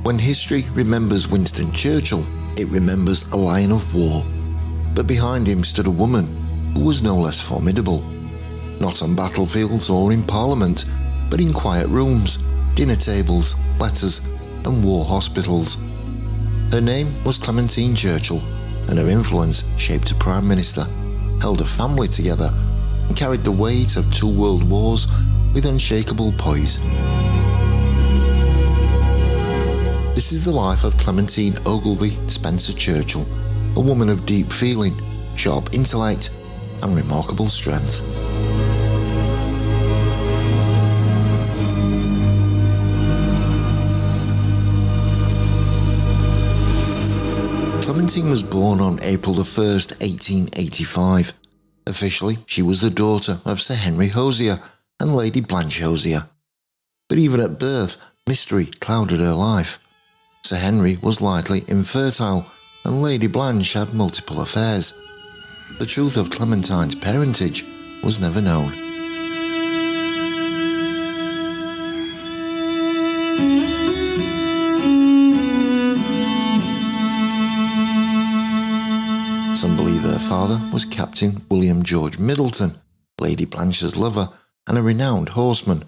When history remembers Winston Churchill, it remembers a lion of war. But behind him stood a woman who was no less formidable. Not on battlefields or in Parliament, but in quiet rooms, dinner tables, letters, and war hospitals. Her name was Clementine Churchill, and her influence shaped a Prime Minister, held a family together, and carried the weight of 2 world wars with unshakable poise. This is the life of Clementine Ogilvy Spencer-Churchill, a woman of deep feeling, sharp intellect, and remarkable strength. Clementine was born on April 1st, 1885. Officially, she was the daughter of Sir Henry Hosier and Lady Blanche Hosier. But even at birth, mystery clouded her life. Sir Henry was likely infertile, and Lady Blanche had multiple affairs. The truth of Clementine's parentage was never known. Some believe her father was Captain William George Middleton, Lady Blanche's lover and a renowned horseman.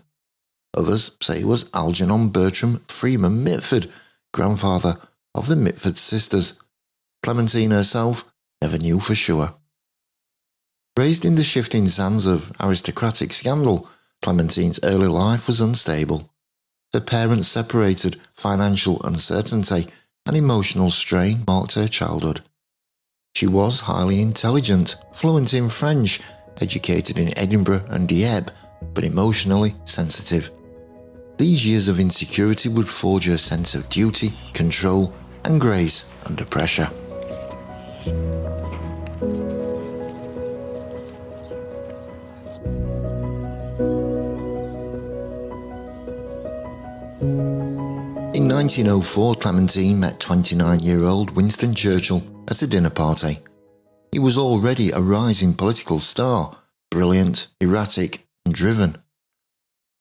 Others say it was Algernon Bertram Freeman Mitford, grandfather of the Mitford sisters. Clementine herself never knew for sure. Raised in the shifting sands of aristocratic scandal, Clementine's early life was unstable. Her parents separated, financial uncertainty and emotional strain marked her childhood. She was highly intelligent, fluent in French, educated in Edinburgh and Dieppe, but emotionally sensitive. These years of insecurity would forge her sense of duty, control, and grace under pressure. In 1904, Clementine met 29-year-old Winston Churchill at a dinner party. He was already a rising political star, brilliant, erratic, and driven.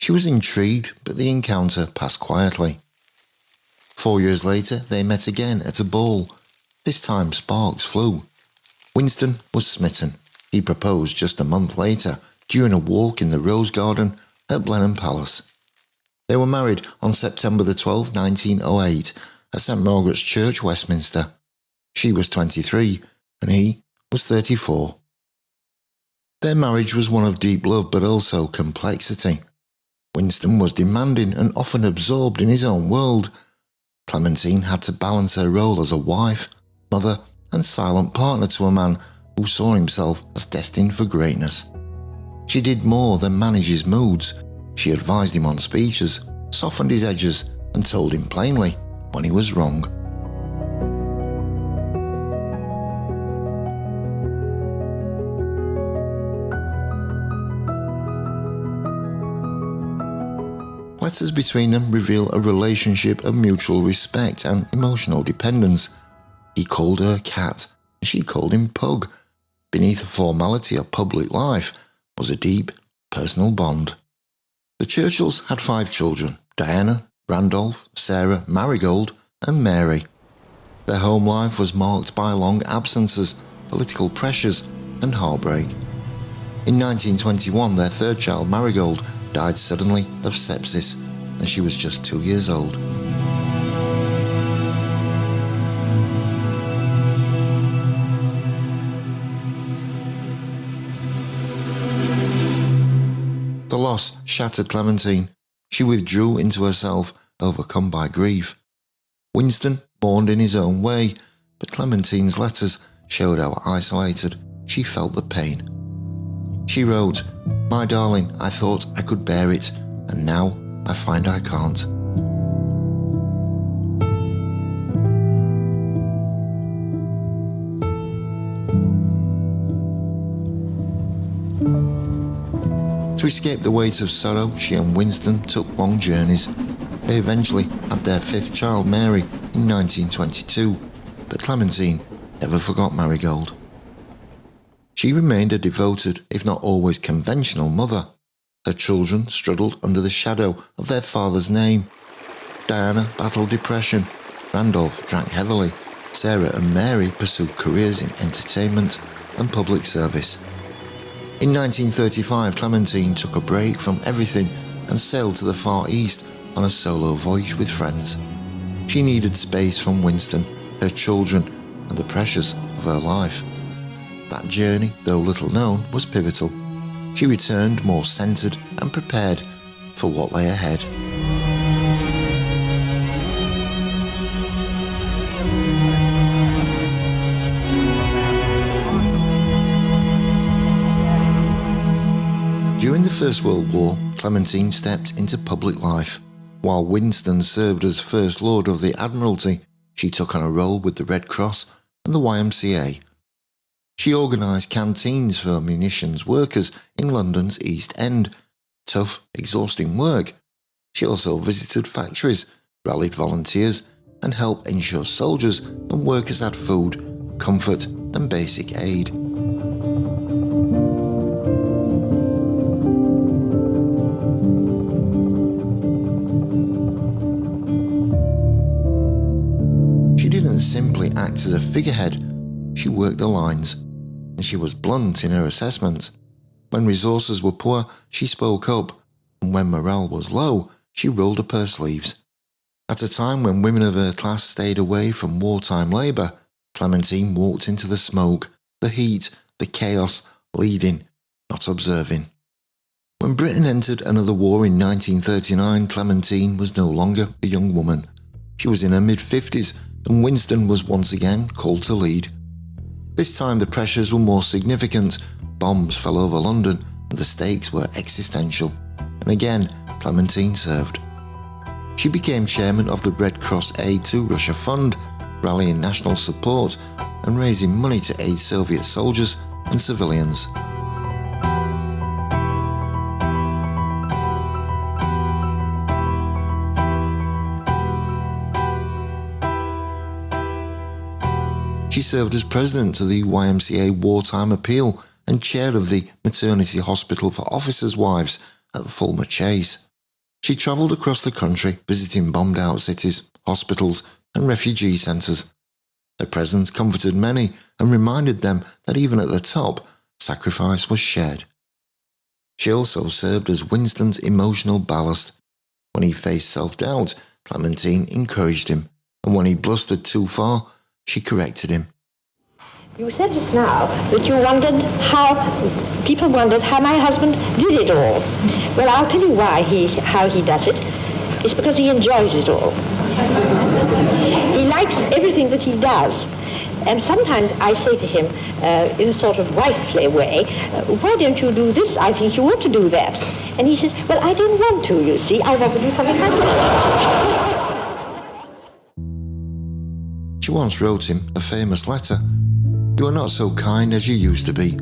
She was intrigued, but the encounter passed quietly. 4 years later, they met again at a ball. This time sparks flew. Winston was smitten. He proposed just a month later, during a walk in the Rose Garden at Blenheim Palace. They were married on September 12, 1908, at St Margaret's Church, Westminster. She was 23 and he was 34. Their marriage was one of deep love but also complexity. Winston was demanding and often absorbed in his own world. Clementine had to balance her role as a wife, mother and silent partner to a man who saw himself as destined for greatness. She did more than manage his moods. She advised him on speeches, softened his edges and told him plainly when he was wrong. Letters between them reveal a relationship of mutual respect and emotional dependence. He called her Cat, and she called him Pug. Beneath the formality of public life was a deep, personal bond. The Churchills had 5 children: Diana, Randolph, Sarah, Marigold, and Mary. Their home life was marked by long absences, political pressures, and heartbreak. In 1921, their 3rd child, Marigold, died suddenly of sepsis, and she was just 2 years old. The loss shattered Clementine. She withdrew into herself, overcome by grief. Winston mourned in his own way, but Clementine's letters showed how isolated she felt the pain. She wrote, "My darling, I thought I could bear it, and now I find I can't." To escape the weight of sorrow, she and Winston took long journeys. They eventually had their 5th child, Mary, in 1922, but Clementine never forgot Marigold. She remained a devoted, if not always conventional, mother. Her children struggled under the shadow of their father's name. Diana battled depression, Randolph drank heavily, Sarah and Mary pursued careers in entertainment and public service. In 1935, Clementine took a break from everything and sailed to the Far East on a solo voyage with friends. She needed space from Winston, her children, and the pressures of her life. That journey, though little known, was pivotal. She returned more centred and prepared for what lay ahead. During the First World War, Clementine stepped into public life. While Winston served as First Lord of the Admiralty, she took on a role with the Red Cross and the YMCA. She organised canteens for munitions workers in London's East End. Tough, exhausting work. She also visited factories, rallied volunteers, and helped ensure soldiers and workers had food, comfort, and basic aid. She didn't simply act as a figurehead, she worked the lines, and she was blunt in her assessments. When resources were poor, she spoke up, and when morale was low, she rolled up her sleeves. At a time when women of her class stayed away from wartime labour, Clementine walked into the smoke, the heat, the chaos, leading, not observing. When Britain entered another war in 1939, Clementine was no longer a young woman. She was in her mid-50s, and Winston was once again called to lead. This time the pressures were more significant. Bombs fell over London and the stakes were existential. And again, Clementine served. She became chairman of the Red Cross Aid to Russia Fund, rallying national support and raising money to aid Soviet soldiers and civilians. She served as president to the YMCA Wartime Appeal and chair of the Maternity Hospital for Officers' Wives at Fulmer Chase. She travelled across the country visiting bombed-out cities, hospitals and refugee centres. Her presence comforted many and reminded them that even at the top, sacrifice was shared. She also served as Winston's emotional ballast. When he faced self-doubt, Clementine encouraged him, and when he blustered too far, she corrected him. You said just now that you wondered people wondered how my husband did it all. Well, I'll tell you how he does it. It's because he enjoys it all. He likes everything that he does. And sometimes I say to him, in a sort of wifely way, why don't you do this? I think you ought to do that. And he says, well, I don't want to, you see. I want to do something happy. She once wrote him a famous letter. You are not so kind as you used to be.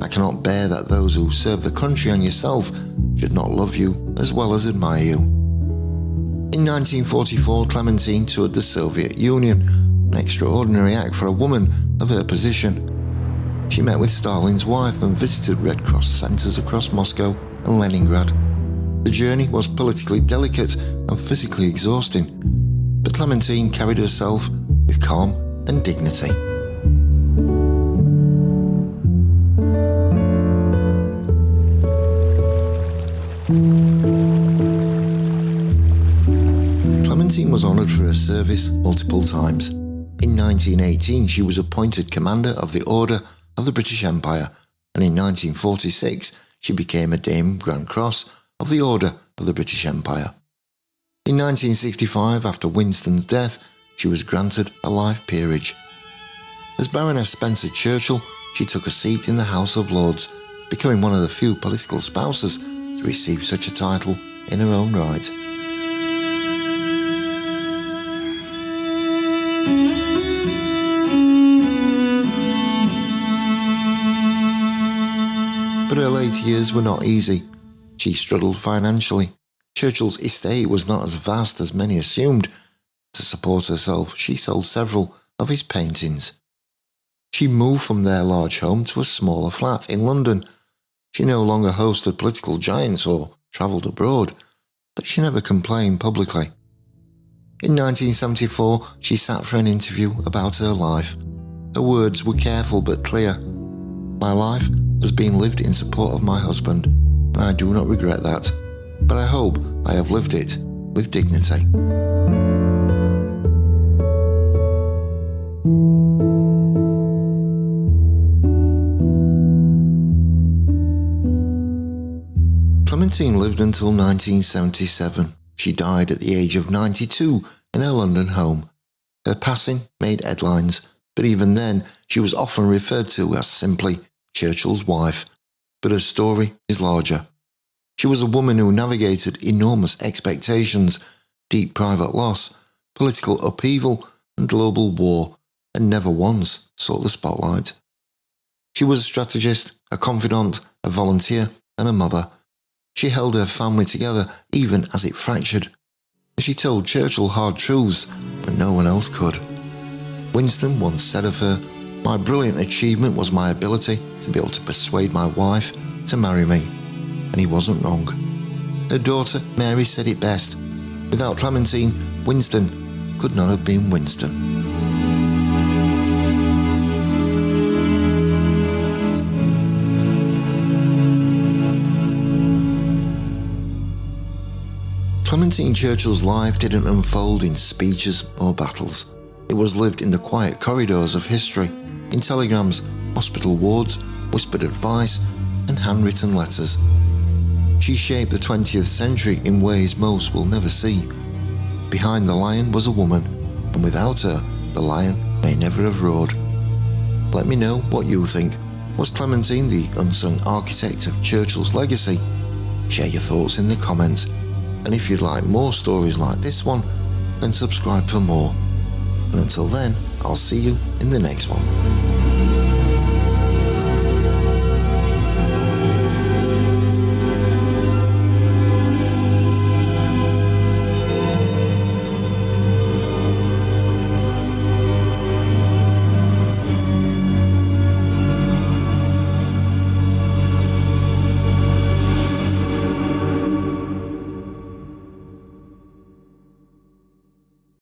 I cannot bear that those who serve the country and yourself should not love you as well as admire you. In 1944, Clementine toured the Soviet Union, an extraordinary act for a woman of her position. She met with Stalin's wife and visited Red Cross centres across Moscow and Leningrad. The journey was politically delicate and physically exhausting, but Clementine carried herself with calm and dignity. Clementine was honoured for her service multiple times. In 1918, she was appointed Commander of the Order of the British Empire, and in 1946, she became a Dame Grand Cross of the Order of the British Empire. In 1965, after Winston's death, she was granted a life peerage. As Baroness Spencer-Churchill, she took a seat in the House of Lords, becoming one of the few political spouses to receive such a title in her own right. But her later years were not easy. She struggled financially. Churchill's estate was not as vast as many assumed. To support herself, she sold several of his paintings. She moved from their large home to a smaller flat in London. She no longer hosted political giants or travelled abroad, but she never complained publicly. In 1974, she sat for an interview about her life. Her words were careful but clear. "My life has been lived in support of my husband, and I do not regret that, but I hope I have lived it with dignity." Clementine lived until 1977. She died at the age of 92 in her London home. Her passing made headlines, but even then she was often referred to as simply Churchill's wife. But her story is larger. She was a woman who navigated enormous expectations, deep private loss, political upheaval and global war, and never once sought the spotlight. She was a strategist, a confidant, a volunteer and a mother. She held her family together even as it fractured. She told Churchill hard truths, but no one else could. Winston once said of her, "My brilliant achievement was my ability to be able to persuade my wife to marry me." And he wasn't wrong. Her daughter Mary said it best. Without Clementine, Winston could not have been Winston. Clementine Churchill's life didn't unfold in speeches or battles. It was lived in the quiet corridors of history, in telegrams, hospital wards, whispered advice, and handwritten letters. She shaped the 20th century in ways most will never see. Behind the lion was a woman, and without her, the lion may never have roared. Let me know what you think. Was Clementine the unsung architect of Churchill's legacy? Share your thoughts in the comments. And if you'd like more stories like this one, then subscribe for more. And until then, I'll see you in the next one.